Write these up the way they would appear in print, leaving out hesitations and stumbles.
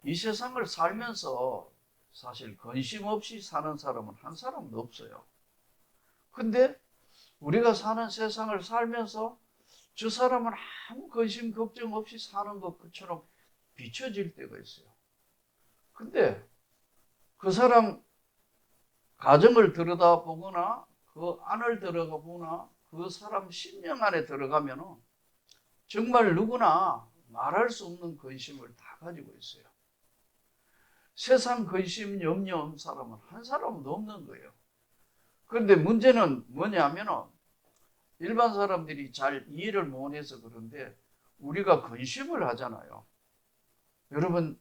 이 세상을 살면서 사실 근심 없이 사는 사람은 한 사람도 없어요. 근데 우리가 사는 세상을 살면서 저 사람은 아무 근심 걱정 없이 사는 것처럼 비춰질 때가 있어요. 근데 그 사람 가정을 들여다보거나 그 안을 들어가 보나 그 사람 심령 안에 들어가면 정말 누구나 말할 수 없는 근심을 다 가지고 있어요. 세상 근심 염려 없는 사람은 한 사람도 없는 거예요. 그런데 문제는 뭐냐면은 일반 사람들이 잘 이해를 못해서 그런데 우리가 근심을 하잖아요. 여러분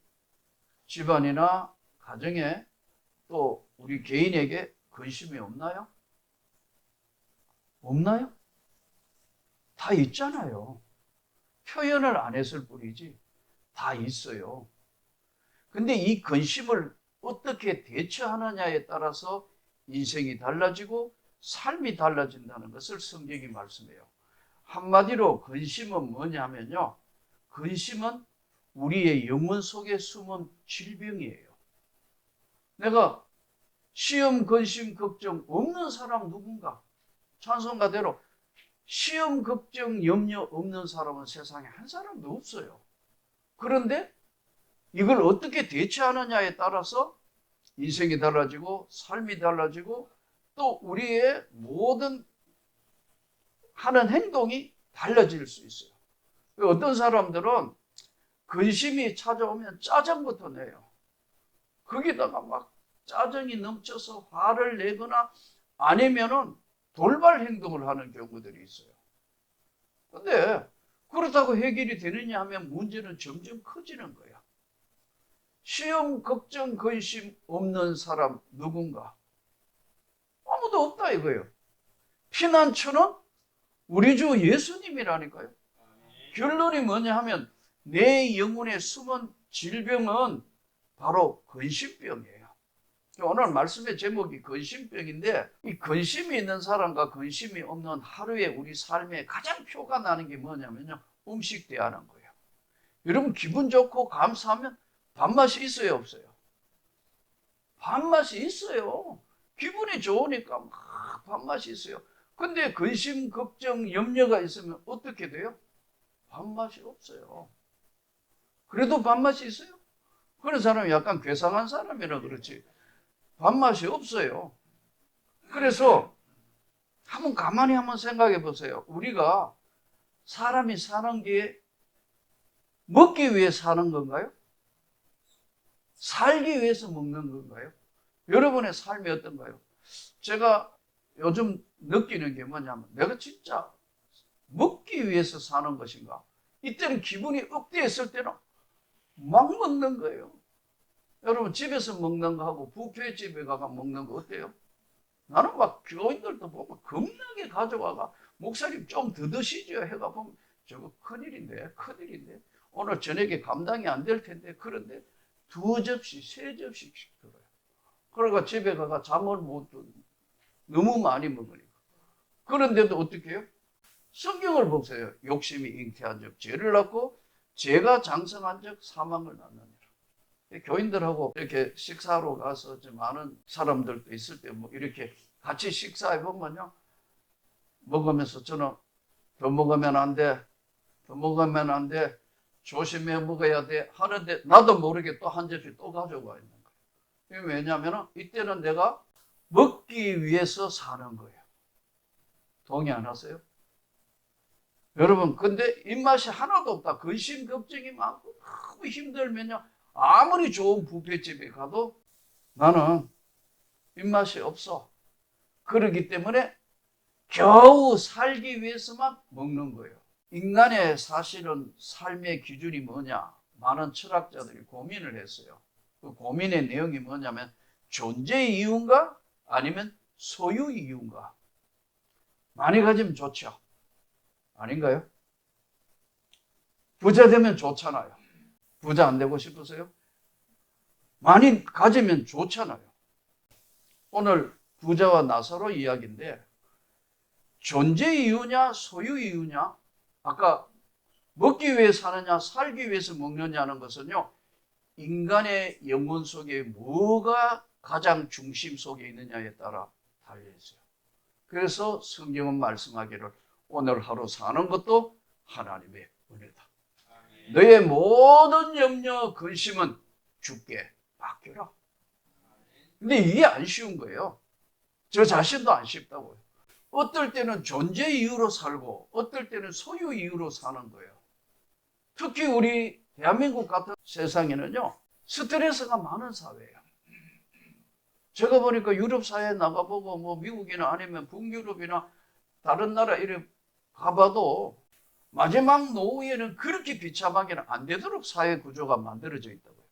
집안이나 가정에 또 우리 개인에게 근심이 없나요? 없나요? 다 있잖아요. 표현을 안 했을 뿐이지 다 있어요. 근데 이 근심을 어떻게 대처하느냐에 따라서 인생이 달라지고 삶이 달라진다는 것을 성경이 말씀해요. 한마디로 근심은 뭐냐면요. 근심은 우리의 영혼 속에 숨은 질병이에요. 내가 시험, 근심, 걱정 없는 사람 누군가? 찬송가대로 시험, 걱정, 염려 없는 사람은 세상에 한 사람도 없어요. 그런데 이걸 어떻게 대처하느냐에 따라서 인생이 달라지고 삶이 달라지고 또 우리의 모든 하는 행동이 달라질 수 있어요. 어떤 사람들은 근심이 찾아오면 짜증부터 내요. 거기다가 막 짜증이 넘쳐서 화를 내거나 아니면은 돌발 행동을 하는 경우들이 있어요. 근데 그렇다고 해결이 되느냐 하면 문제는 점점 커지는 거야. 시험, 걱정, 근심 없는 사람 누군가? 아무도 없다 이거예요. 피난처는 우리 주 예수님이라니까요. 결론이 뭐냐 하면 내 영혼에 숨은 질병은 바로 근심병이에요. 오늘 말씀의 제목이 근심병인데 이 근심이 있는 사람과 근심이 없는 하루의 우리 삶에 가장 표가 나는 게 뭐냐면요. 음식 대하는 거예요. 여러분 기분 좋고 감사하면 밥맛이 있어요 없어요? 밥맛이 있어요. 기분이 좋으니까 막 밥맛이 있어요. 근데 근심, 걱정, 염려가 있으면 어떻게 돼요? 밥맛이 없어요. 그래도 밥맛이 있어요? 그런 사람이 약간 괴상한 사람이라 그렇지 밥맛이 없어요. 그래서 가만히 한번 생각해 보세요. 우리가 사람이 사는 게 먹기 위해 사는 건가요? 살기 위해서 먹는 건가요? 여러분의 삶이 어떤가요? 제가 요즘 느끼는 게 뭐냐면 내가 진짜 먹기 위해서 사는 것인가? 이때는 기분이 업되었을 때는 막 먹는 거예요. 여러분 집에서 먹는 거하고 뷔페집에 가서 먹는 거 어때요? 나는 막 교인들도 보면 겁나게 가져와가 목사님 좀 더 드시죠 해가 보면 저거 큰일인데 오늘 저녁에 감당이 안 될 텐데 그런데 2접시 3접시씩 들어요. 그러니까 집에 가가 잠을 못 드는 너무 많이 먹으니까. 그런데도 어떻게 해요? 성경을 보세요. 욕심이 잉태한 적 죄를 낳고 죄가 장성한 적 사망을 낳느니라. 교인들하고 이렇게 식사하러 가서 많은 사람들도 있을 때 뭐 이렇게 같이 식사해 보면요. 먹으면서 저는 더 먹으면 안 돼. 더 먹으면 안 돼. 조심해 먹어야 돼. 하는데 나도 모르게 또 한 접시 또 가져가 있는 거예요. 왜냐하면 이때는 내가 먹기 위해서 사는 거예요. 동의 안 하세요? 여러분 근데 입맛이 하나도 없다. 근심 걱정이 많고 너무 힘들면요. 아무리 좋은 뷔페집에 가도 나는 입맛이 없어. 그렇기 때문에 겨우 살기 위해서만 먹는 거예요. 인간의 사실은 삶의 기준이 뭐냐? 많은 철학자들이 고민을 했어요. 그 고민의 내용이 뭐냐면 존재 이유인가? 아니면 소유 이유인가? 많이 가지면 좋죠. 아닌가요? 부자 되면 좋잖아요. 부자 안 되고 싶으세요? 많이 가지면 좋잖아요. 오늘 부자와 나사로 이야기인데 존재 이유냐 소유 이유냐? 아까 먹기 위해 사느냐 살기 위해서 먹느냐는 것은요. 인간의 영혼 속에 뭐가 가장 중심 속에 있느냐에 따라 달려있어요. 그래서 성경은 말씀하기를 오늘 하루 사는 것도 하나님의 은혜다. 너의 모든 염려, 근심은 주께 맡겨라. 근데 이게 안 쉬운 거예요. 저 자신도 안 쉽다고요. 어떨 때는 존재 이유로 살고 어떨 때는 소유 이유로 사는 거예요. 특히 우리 대한민국 같은 세상에는요, 스트레스가 많은 사회예요. 제가 보니까 유럽 사회에 나가보고 뭐 미국이나 아니면 북유럽이나 다른 나라 이래 가봐도 마지막 노후에는 그렇게 비참하게는 안 되도록 사회 구조가 만들어져 있다고요.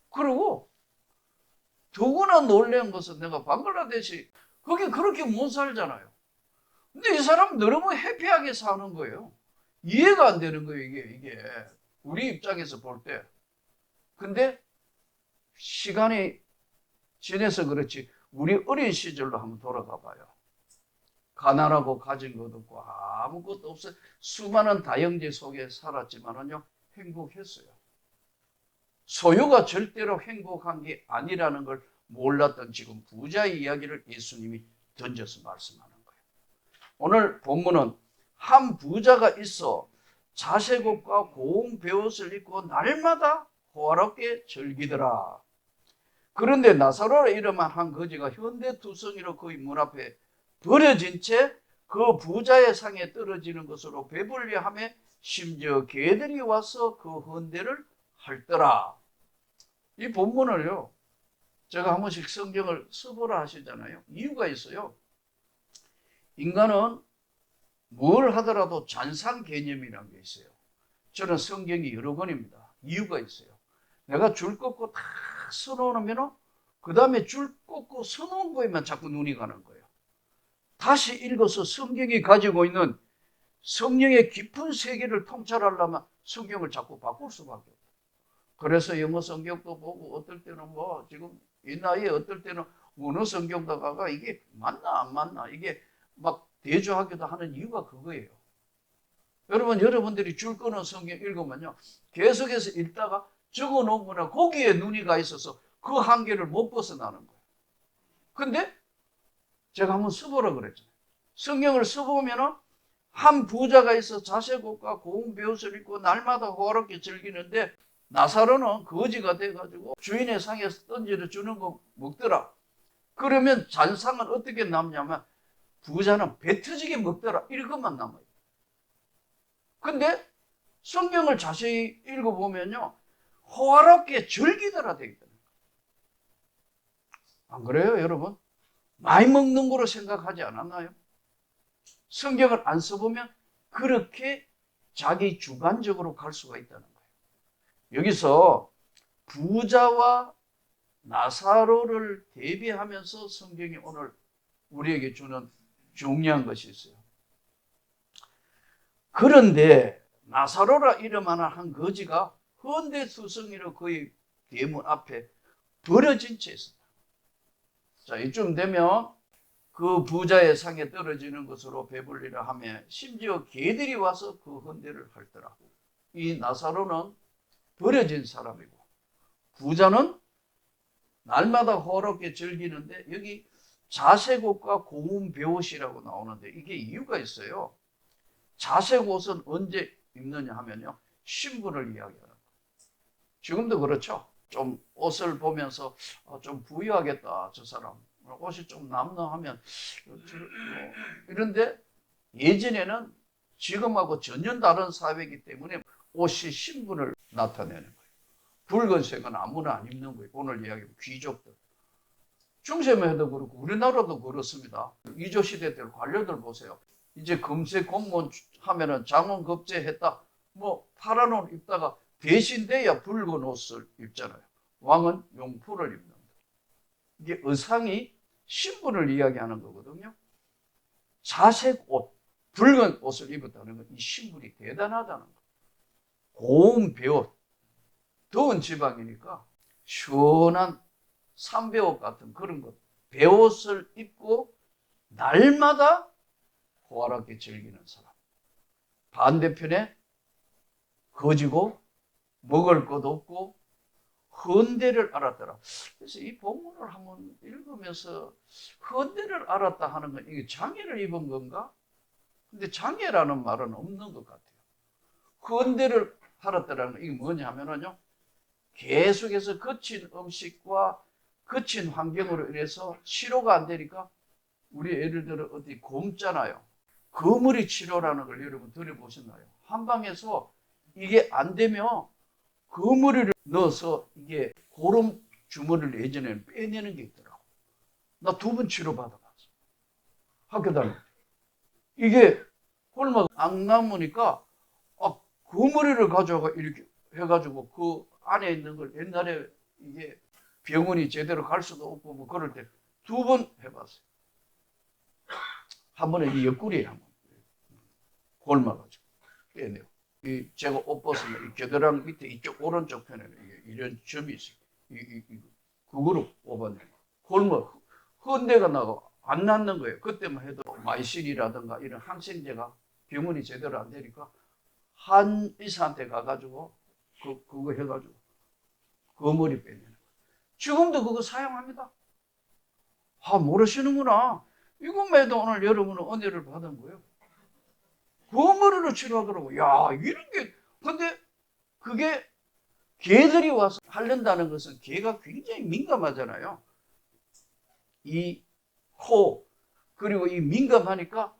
그리고 더구나 놀라운 것은 내가 방글라데시 거기 그렇게 못 살잖아요. 근데 이 사람 너무 해피하게 사는 거예요. 이해가 안 되는 거예요, 이게. 우리 입장에서 볼 때. 근데 시간이 지내서 그렇지 우리 어린 시절로 한번 돌아가 봐요. 가난하고 가진 것 없고 아무것도 없어요. 수많은 다형제 속에 살았지만은요, 행복했어요. 소유가 절대로 행복한 게 아니라는 걸 몰랐던 지금 부자의 이야기를 예수님이 던져서 말씀하는 거예요. 오늘 본문은 한 부자가 있어 자색옷과 고운 베옷을 입고 날마다 호화롭게 즐기더라. 그런데 나사로라 이름한 한 거지가 현대투성이로 그의 문 앞에 버려진 채 그 부자의 상에 떨어지는 것으로 배불리하며 심지어 개들이 와서 그 헌대를 핥더라. 이 본문을요, 제가 한 번씩 성경을 써보라 하시잖아요. 이유가 있어요. 인간은 뭘 하더라도 잔상 개념이라는 게 있어요. 저는 성경이 여러 권입니다. 이유가 있어요. 내가 줄 꺾고 다 써놓으면 그 다음에 줄 꺾고 써놓은 거에만 자꾸 눈이 가는 거예요. 다시 읽어서 성경이 가지고 있는 성령의 깊은 세계를 통찰하려면 성경을 자꾸 바꿀 수밖에 없어요. 그래서 영어 성경도 보고 어떨 때는 뭐 지금 이 나이에 어떨 때는 원어 성경다가 이게 맞나 안 맞나 이게 막 대조하기도 하는 이유가 그거예요. 여러분들이 줄 거는 성경 읽으면요, 계속해서 읽다가 적어 놓거나 거기에 눈이 가 있어서 그 한계를 못 벗어나는 거예요. 근데 제가 한번 써보라 그랬잖아요. 성경을 써보면은 한 부자가 있어 자색옷과 고운 베옷을 입고 날마다 호화롭게 즐기는데 나사로는 거지가 돼가지고 주인의 상에서 던져 주는 거 먹더라. 그러면 잔상은 어떻게 남냐면 부자는 배 터지게 먹더라. 이것만 남아요. 근데 성경을 자세히 읽어보면요, 호화롭게 즐기더라 되어 있다. 안 그래요, 여러분? 많이 먹는 거로 생각하지 않았나요? 성경을 안 써보면 그렇게 자기 주관적으로 갈 수가 있다는 거예요. 여기서 부자와 나사로를 대비하면서 성경이 오늘 우리에게 주는 중요한 것이 있어요. 그런데 나사로라 이름하는 한 거지가 헌데투성이로 그의 대문 앞에 버려진 채 있습니다. 자, 이쯤 되면 그 부자의 상에 떨어지는 것으로 배불리라 하며 심지어 개들이 와서 그 헌대를 핥더라. 이 나사로는 버려진 사람이고 부자는 날마다 호롭게 즐기는데 여기 자색옷과 고운 베옷이라고 나오는데 이게 이유가 있어요. 자색옷은 언제 입느냐 하면요, 신분을 이야기하는 거예요. 지금도 그렇죠. 좀 옷을 보면서 좀 부유하겠다 저 사람, 옷이 좀 남나 하면 이런데 예전에는 지금하고 전혀 다른 사회이기 때문에 옷이 신분을 나타내는 거예요. 붉은색은 아무나 안 입는 거예요. 오늘 이야기하면 귀족들. 중세에도 그렇고 우리나라도 그렇습니다. 이조 시대 때 관료들 보세요. 이제 금세 공무원 하면은 장원 급제했다. 뭐 파란 옷 입다가 대신돼야 붉은 옷을 입잖아요. 왕은 용포를 입는다. 이게 의상이 신분을 이야기하는 거거든요. 자색 옷, 붉은 옷을 입었다는 건 이 신분이 대단하다는 거예요. 고운 베옷, 더운 지방이니까 시원한 삼베옷 같은 그런 것, 베옷을 입고 날마다 호화롭게 즐기는 사람. 반대편에 거지고 먹을 것 없고 헌데를 알았더라. 그래서 이 본문을 한번 읽으면서 헌데를 알았다 하는 건 이게 장애를 입은 건가? 근데 장애라는 말은 없는 것 같아요. 헌데를 알았더라는 건 이게 뭐냐 하면요. 계속해서 거친 음식과 거친 환경으로 인해서 치료가 안 되니까 우리 예를 들어 어디 곰잖아요. 거머리 치료라는 걸 여러분 들어보셨나요? 한방에서 이게 안 되면 거머리를 넣어서 이게 고름 주머니를 예전에는 빼내는 게 있더라고. 나 2번 치료받아봤어. 학교 다닐 때. 이게 홀막 안 남으니까 거머리를 가져가 이렇게 해가지고 그 안에 있는 걸 옛날에 이게 병원이 제대로 갈 수도 없고 뭐 그럴 때 2번 해봤어요. 한 번에 이 옆구리에 한 번 골마가지고 빼내고 제가 옷 벗으면 이 겨드랑 밑에 이쪽 오른쪽 편에는 이런 점이 있어요. 그거로 뽑아내고 골마 헌데가 나고 안 낫는 거예요. 그때만 해도 마이신이라든가 이런 항생제가 병원이 제대로 안 되니까 한 의사한테 가가지고 그거 해가지고 거머리 빼내는 거예요. 지금도 그거 사용합니다. 모르시는구나. 이것만 해도 오늘 여러분은 은혜를 받은 거예요. 거머리로 치료하더라고. 야, 이런 게, 근데 그게 개들이 와서 하려다는 것은 개가 굉장히 민감하잖아요. 이 코, 그리고 이 민감하니까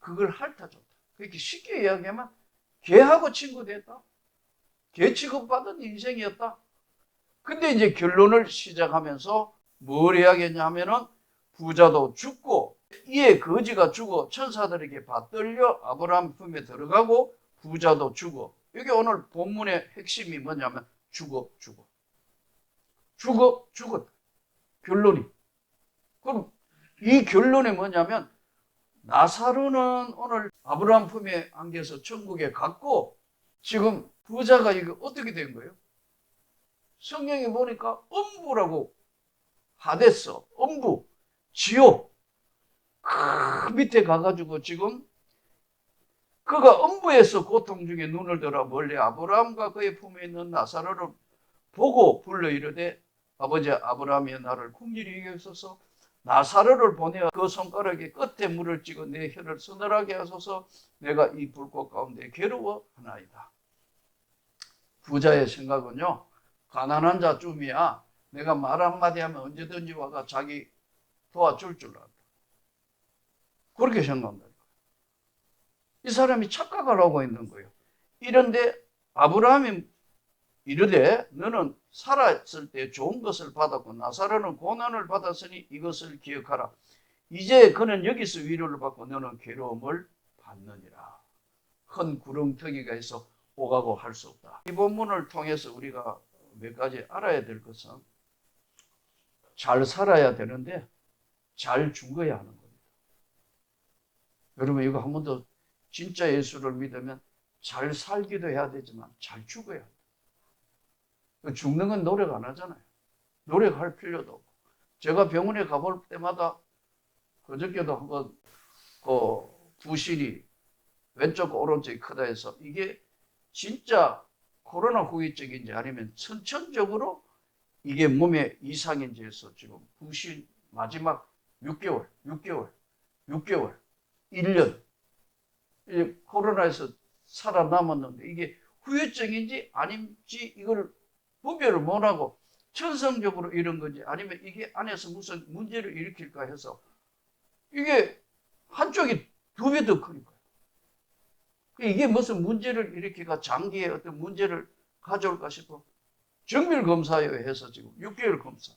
그걸 핥아줬다. 그렇게 쉽게 이야기하면 개하고 친구 됐다. 개 취급받은 인생이었다. 근데 이제 결론을 시작하면서 뭘 해야겠냐 하면은 부자도 죽고 이에 거지가 죽어 천사들에게 받들려 아브라함 품에 들어가고 부자도 죽어. 이게 오늘 본문의 핵심이 뭐냐면 죽었다. 결론이. 그럼 이 결론이 뭐냐면 나사로는 오늘 아브라함 품에 안겨서 천국에 갔고 지금 부자가 이거 어떻게 된 거예요? 성경에 보니까 음부라고 하데스, 음부, 지옥 그 밑에 가가지고 지금 그가 음부에서 고통 중에 눈을 들어 멀리 아브라함과 그의 품에 있는 나사로를 보고 불러 이르되 아버지 아브라함이 나를 긍휼히 여기소서 나사로를 보내어 그 손가락에 끝에 물을 찍어 내 혀를 서늘하게 하소서 내가 이 불꽃 가운데 괴로워하나이다. 부자의 생각은요 가난한 자쯤이야 내가 말 한마디 하면 언제든지 와가 자기 도와줄 줄 안다. 그렇게 생각한다. 이 사람이 착각을 하고 있는 거예요. 이런데 아브라함이 이르되 너는 살았을 때 좋은 것을 받았고 나사로는 고난을 받았으니 이것을 기억하라. 이제 그는 여기서 위로를 받고 너는 괴로움을 받느니라. 큰 구렁텅이가 있어 오가고 할 수 없다. 이 본문을 통해서 우리가 몇 가지 알아야 될 것은 잘 살아야 되는데 잘 죽어야 하는 겁니다. 여러분 이거 한 번 더 진짜 예수를 믿으면 잘 살기도 해야 되지만 잘 죽어야 돼요. 죽는 건 노력 안 하잖아요. 노력할 필요도 없고. 제가 병원에 가볼 때마다 그저께도 한번 부실이 왼쪽 오른쪽이 크다 해서 이게 진짜 코로나 후유증인지 아니면 선천적으로 이게 몸에 이상인지 해서 지금 부실 마지막 6개월, 1년 코로나에서 살아남았는데 이게 후유증인지 아닌지 이걸 구별을 못하고 천성적으로 이런 건지 아니면 이게 안에서 무슨 문제를 일으킬까 해서 이게 한쪽이 2배 더 크니까요. 이게 무슨 문제를 일으킬까 장기에 어떤 문제를 가져올까 싶어 정밀 검사에 해서 지금 6개월 검사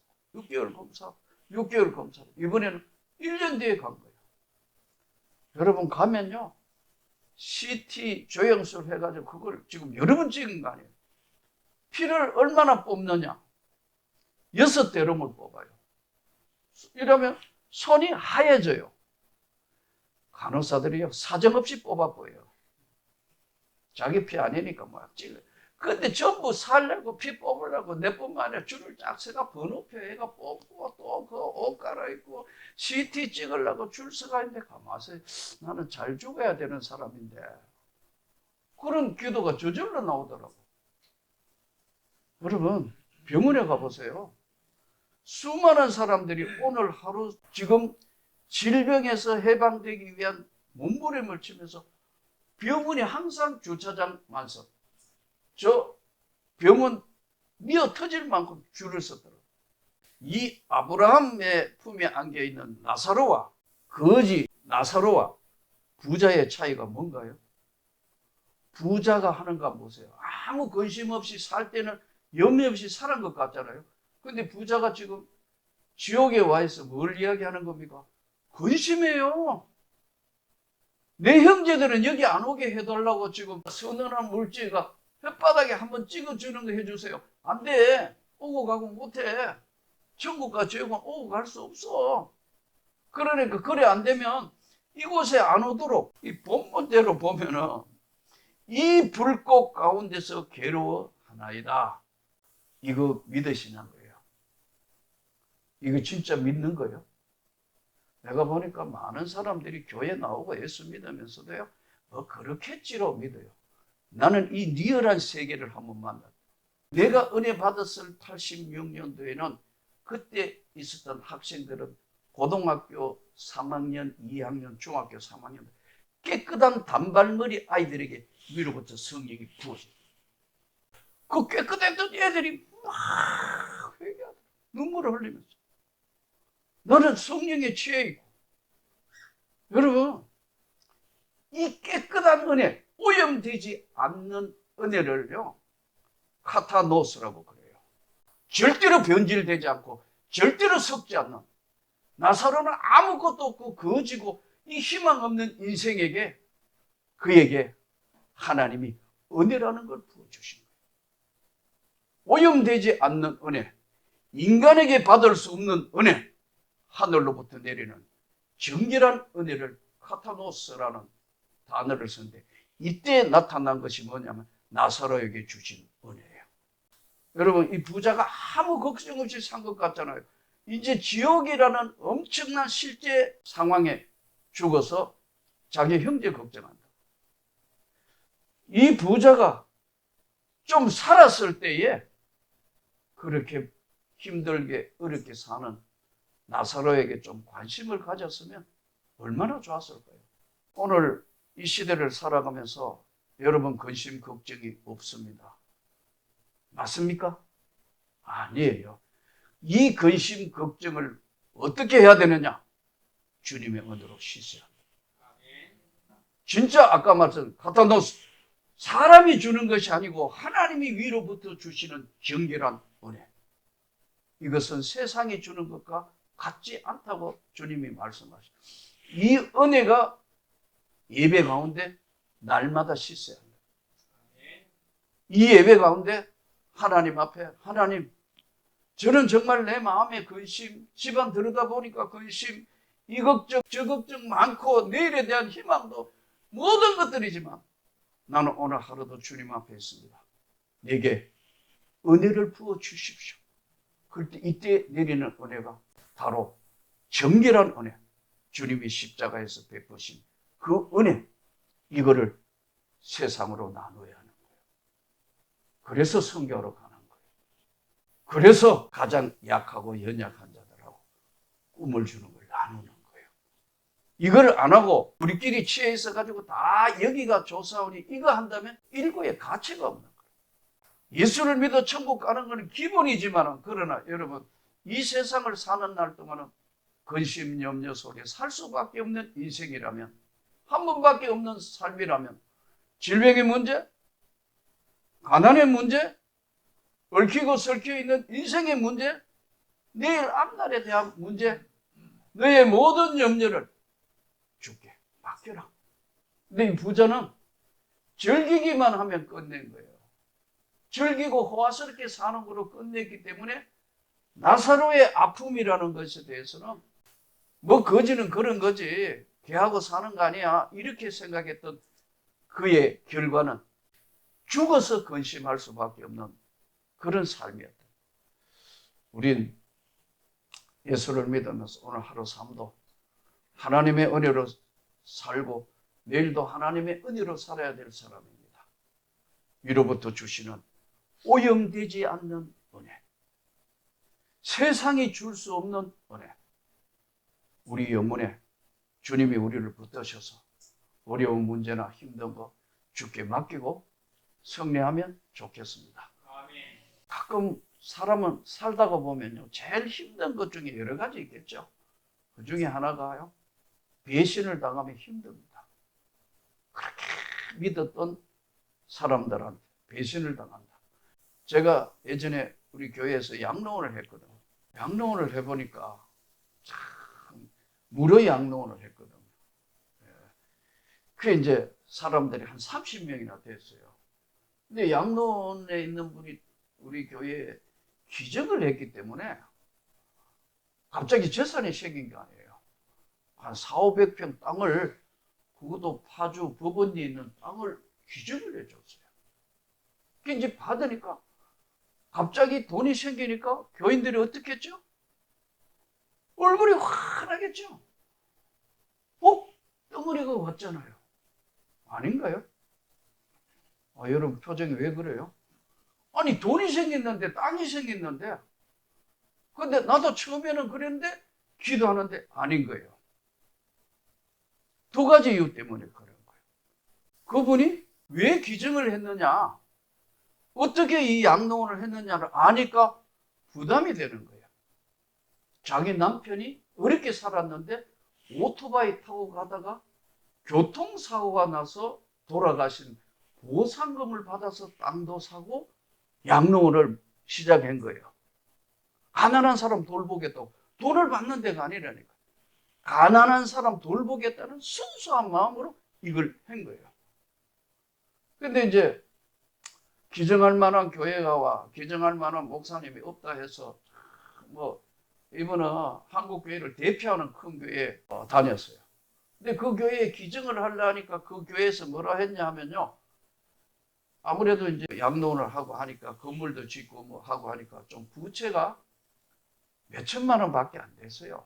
이번에는 1년 뒤에 간 거예요. 여러분 가면요 CT 조영술 해가지고 그걸 지금 여러 번 찍은 거 아니에요. 피를 얼마나 뽑느냐 6대름을 뽑아요. 이러면 손이 하얘져요. 간호사들이요 사정없이 뽑아보여요. 자기 피 아니니까 막 찔러. 근데 전부 살려고 피 뽑으려고 내뿐만 아니라 줄을 쫙 서가 번호표 해가 뽑고 또 그 옷 갈아입고 CT 찍으려고 줄 서가 있는데 가만히 나는 잘 죽어야 되는 사람인데 그런 기도가 저절로 나오더라고. 여러분, 병원에 가보세요. 수많은 사람들이 오늘 하루 지금 질병에서 해방되기 위한 몸부림을 치면서 병원이 항상 주차장 만석. 저 병원 미어 터질 만큼 줄을 서더라고요. 이 아브라함의 품에 안겨있는 나사로와 거지 나사로와 부자의 차이가 뭔가요? 부자가 하는 거 보세요. 아무 근심 없이 살 때는 염려 없이 살은 것 같잖아요. 근데 부자가 지금 지옥에 와 있어 뭘 이야기하는 겁니까? 근심해요. 내 형제들은 여기 안 오게 해달라고 지금 서늘한 물질과 혓바닥에 한번 찍어주는 거 해주세요. 안 돼. 오고 가고 못해. 천국과 지옥은 오고 갈 수 없어. 그러니까 그래 안 되면 이곳에 안 오도록 이 본문대로 보면은 이 불꽃 가운데서 괴로워하나이다. 이거 믿으시는 거예요. 이거 진짜 믿는 거예요. 내가 보니까 많은 사람들이 교회 나오고 예수 믿으면서도요, 뭐 그렇겠지로 믿어요. 나는 이 리얼한 세계를 한번 만났다. 내가 은혜 받았을 86년도에는 그때 있었던 학생들은 고등학교 3학년, 2학년, 중학교 3학년 깨끗한 단발머리 아이들에게 위로부터 성령이 부어져요. 그 깨끗했던 애들이 막 회개하더라. 눈물을 흘리면서. 너는 성령에 취해 있고. 여러분, 이 깨끗한 은혜, 오염되지 않는 은혜를요, 카타노스라고 그래요. 절대로 변질되지 않고, 절대로 섞지 않는. 나사로는 아무것도 없고, 거지고, 이 희망 없는 인생에게, 그에게 하나님이 은혜라는 걸 부어주신 거예요. 오염되지 않는 은혜, 인간에게 받을 수 없는 은혜, 하늘로부터 내리는 정결한 은혜를 카타노스라는 단어를 썼는데 이때 나타난 것이 뭐냐면 나사로에게 주신 은혜예요. 여러분, 이 부자가 아무 걱정 없이 산 것 같잖아요. 이제 지옥이라는 엄청난 실제 상황에 죽어서 자기 형제 걱정한다. 이 부자가 좀 살았을 때에 그렇게 힘들게 어렵게 사는 나사로에게 좀 관심을 가졌으면 얼마나 좋았을까요? 오늘 이 시대를 살아가면서 여러분 근심 걱정이 없습니다. 맞습니까? 아니에요. 이 근심 걱정을 어떻게 해야 되느냐? 주님의 은혜로 씻어야 합니다. 진짜 아까 말씀 카타노스, 사람이 주는 것이 아니고 하나님이 위로부터 주시는 정결한 은혜. 이것은 세상이 주는 것과 같지 않다고 주님이 말씀하시죠. 이 은혜가 예배 가운데 날마다 씻어야 합니다. 이 예배 가운데 하나님 앞에 하나님, 저는 정말 내 마음에 근심, 집안 들여다보니까 근심, 이 걱정 저 걱정 많고 내일에 대한 희망도 모든 것들이지만 나는 오늘 하루도 주님 앞에 있습니다. 내게 은혜를 부어 주십시오. 그때 이때 내리는 은혜가 바로 정결한 은혜, 주님이 십자가에서 베푸신 그 은혜, 이거를 세상으로 나눠야 하는 거예요. 그래서 성교로 가는 거예요. 그래서 가장 약하고 연약한 자들하고 꿈을 주는 걸 나누는 거예요. 이걸 안 하고 우리끼리 취해 있어가지고 다 여기가 조사오니 이거 한다면 일구의 가치가 없는 거예요. 예수를 믿어 천국 가는 건 기본이지만 그러나 여러분, 이 세상을 사는 날 동안은 근심 염려 속에 살 수밖에 없는 인생이라면, 한 번밖에 없는 삶이라면, 질병의 문제, 가난의 문제, 얽히고 설켜 있는 인생의 문제, 내일 앞날에 대한 문제, 너의 모든 염려를 주께 맡겨라. 근데 이 부자는 즐기기만 하면 끝낸 거예요. 즐기고 호화스럽게 사는 거로 끝냈기 때문에 나사로의 아픔이라는 것에 대해서는 뭐 거지는 그런 거지, 걔하고 사는 거 아니야, 이렇게 생각했던 그의 결과는 죽어서 근심할 수밖에 없는 그런 삶이었다. 우린 예수를 믿으면서 오늘 하루 삶도 하나님의 은혜로 살고 내일도 하나님의 은혜로 살아야 될 사람입니다. 위로부터 주시는 오염되지 않는 은혜, 세상이 줄 수 없는 은혜, 우리 영혼에 주님이 우리를 붙드셔서 어려운 문제나 힘든 거 주께 맡기고 승리하면 좋겠습니다. 가끔 사람은 살다가 보면요, 제일 힘든 것 중에 여러 가지 있겠죠. 그 중에 하나가요, 배신을 당하면 힘듭니다. 그렇게 믿었던 사람들한테 배신을 당한다. 제가 예전에 우리 교회에서 양로원을 했거든요. 양로원을 해보니까 참 무료 양로원을 했거든요. 그게 이제 사람들이 한 30명이나 됐어요. 근데 양로원에 있는 분이 우리 교회에 기적을 했기 때문에 갑자기 재산이 생긴 게 아니에요. 한 4,500평 땅을, 그것도 파주 법원리에 있는 땅을 기적을 해줬어요. 그 이제 받으니까 갑자기 돈이 생기니까 교인들이 어떻게 했죠? 얼굴이 환하겠죠? 덩어리가 왔잖아요. 아닌가요? 여러분 표정이 왜 그래요? 아니 돈이 생겼는데, 땅이 생겼는데, 근데 나도 처음에는 그랬는데 기도하는데 아닌 거예요. 두 가지 이유 때문에 그런 거예요. 그분이 왜 기증을 했느냐, 어떻게 이 양로원을 했느냐를 아니까 부담이 되는 거예요. 자기 남편이 어렵게 살았는데 오토바이 타고 가다가 교통사고가 나서 돌아가신 보상금을 받아서 땅도 사고 양로원을 시작한 거예요. 가난한 사람 돌보겠다고, 돈을 받는 데가 아니라니까. 가난한 사람 돌보겠다는 순수한 마음으로 이걸 한 거예요. 근데 이제 기증할 만한 교회가 기증할 만한 목사님이 없다 해서 이분은 한국 교회를 대표하는 큰 교회에 다녔어요. 근데 그 교회에 기증을 하려니까 그 교회에서 뭐라 했냐 하면요, 아무래도 이제 양로원을 하고 하니까, 건물도 짓고 뭐 하고 하니까 좀 부채가 몇 천만 원밖에 안 됐어요.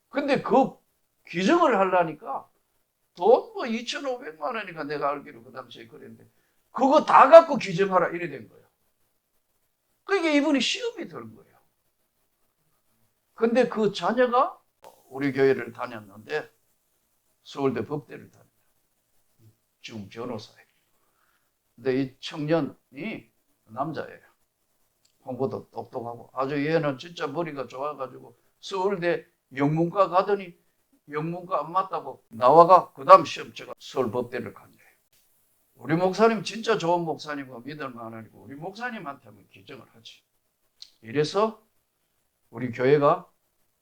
근데 그 기증을 하려니까 돈 2,500만 원이니까, 내가 알기로 그 당시에 그랬는데, 그거 다 갖고 기증하라 이래 된 거예요. 그러니까 이분이 시험이 든 거예요. 근데 그 자녀가 우리 교회를 다녔는데 서울대 법대를 다녀요. 지금 변호사예요. 근데 이 청년이 남자예요. 공부도 똑똑하고 아주, 얘는 진짜 머리가 좋아가지고 서울대 영문과 가더니 영문과 안 맞다고 나와가 그 다음 시험 제가 서울법대를 간 거예요. 우리 목사님 진짜 좋은 목사님과 믿을 만하니까 우리 목사님한테 하면 기증을 하지. 이래서 우리 교회가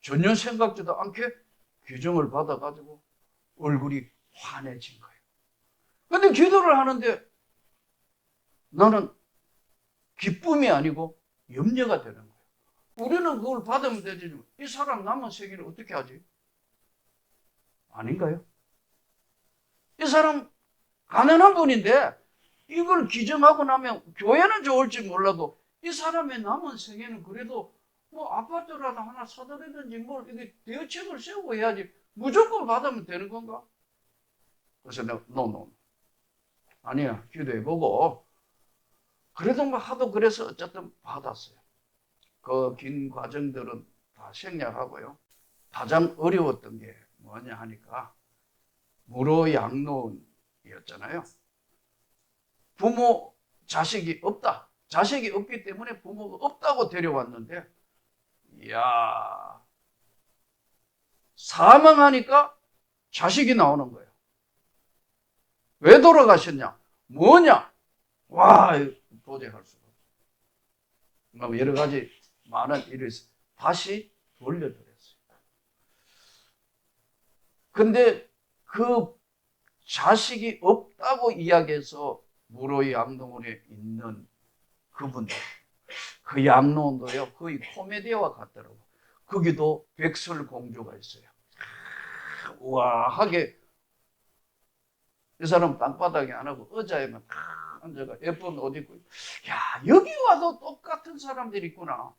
전혀 생각지도 않게 기증을 받아가지고 얼굴이 환해진 거예요. 근데 기도를 하는데 나는 기쁨이 아니고 염려가 되는 거예요. 우리는 그걸 받으면 되지, 이 사람 남은 생일을 어떻게 하지? 아닌가요? 이 사람 가난한 분인데 이걸 기증하고 나면 교회는 좋을지 몰라도 이 사람의 남은 생애는 그래도 아파트라도 하나 사드리든지 이게 대책을 세우고 해야지 무조건 받으면 되는 건가? 그래서 내가 노 아니야, 기도해보고, 그래도 하도 그래서 어쨌든 받았어요. 그 긴 과정들은 다 생략하고요. 가장 어려웠던 게 뭐냐 하니까 무료 양로원이었잖아요. 부모 자식이 없다. 자식이 없기 때문에 부모가 없다고 데려왔는데, 이야, 사망하니까 자식이 나오는 거예요. 왜 돌아가셨냐? 뭐냐? 와, 도저히 할 수가 없어요. 여러 가지 많은 일을 다시 돌려드렸어요. 근데 그 자식이 없다고 이야기해서 무료 양로원에 있는 그분들, 그 양로원도요, 거의 코미디와 같더라고. 거기도 백설공주가 있어요. 우아하게, 이 사람 땅바닥에 안 하고 의자에만 앉아가 예쁜 옷 입고, 야, 여기 와도 똑같은 사람들이 있구나.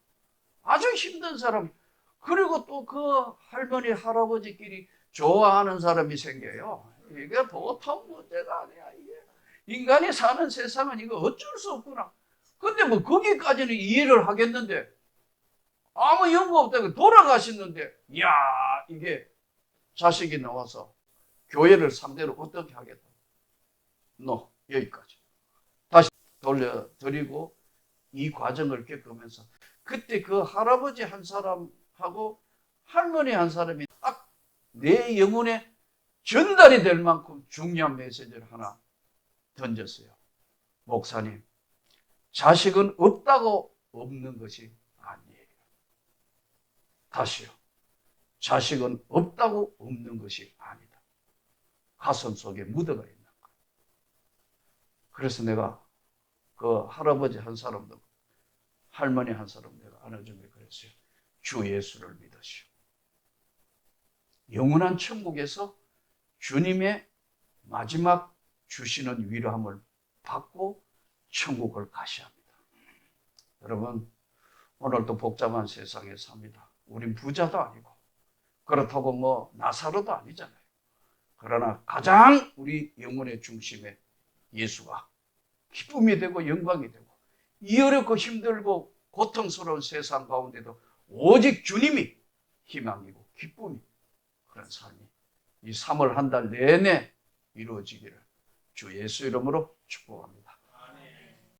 아주 힘든 사람. 그리고 또 그 할머니 할아버지끼리 좋아하는 사람이 생겨요. 이게 보통 문제가 아니야. 이게 인간이 사는 세상은 이거 어쩔 수 없구나. 근데 뭐 거기까지는 이해를 하겠는데 아무 연고 없다고 돌아가셨는데 이야 이게 자식이 나와서 교회를 상대로 어떻게 하겠다. 너 여기까지 다시 돌려드리고 이 과정을 겪으면서 그때 그 할아버지 한 사람하고 할머니 한 사람이 딱 내 영혼에 전달이 될 만큼 중요한 메시지를 하나 던졌어요. 목사님, 자식은 없다고 없는 것이 아니에요. 다시요. 자식은 없다고 없는 것이 아니다. 가슴 속에 묻어가 있는 것. 그래서 내가 그 할아버지 한 사람도 할머니 한 사람 내가 안아주며 그랬어요. 주 예수를 믿으시오. 영원한 천국에서 주님의 마지막 주시는 위로함을 받고 천국을 가셔야 합니다. 여러분, 오늘도 복잡한 세상에 삽니다. 우린 부자도 아니고 그렇다고 뭐 나사로도 아니잖아요. 그러나 가장 우리 영혼의 중심에 예수가 기쁨이 되고 영광이 되고 이 어렵고 힘들고 고통스러운 세상 가운데도 오직 주님이 희망이고 기쁨이 그런 삶이 이 3월 한 달 내내 이루어지기를 주 예수 이름으로 축복합니다.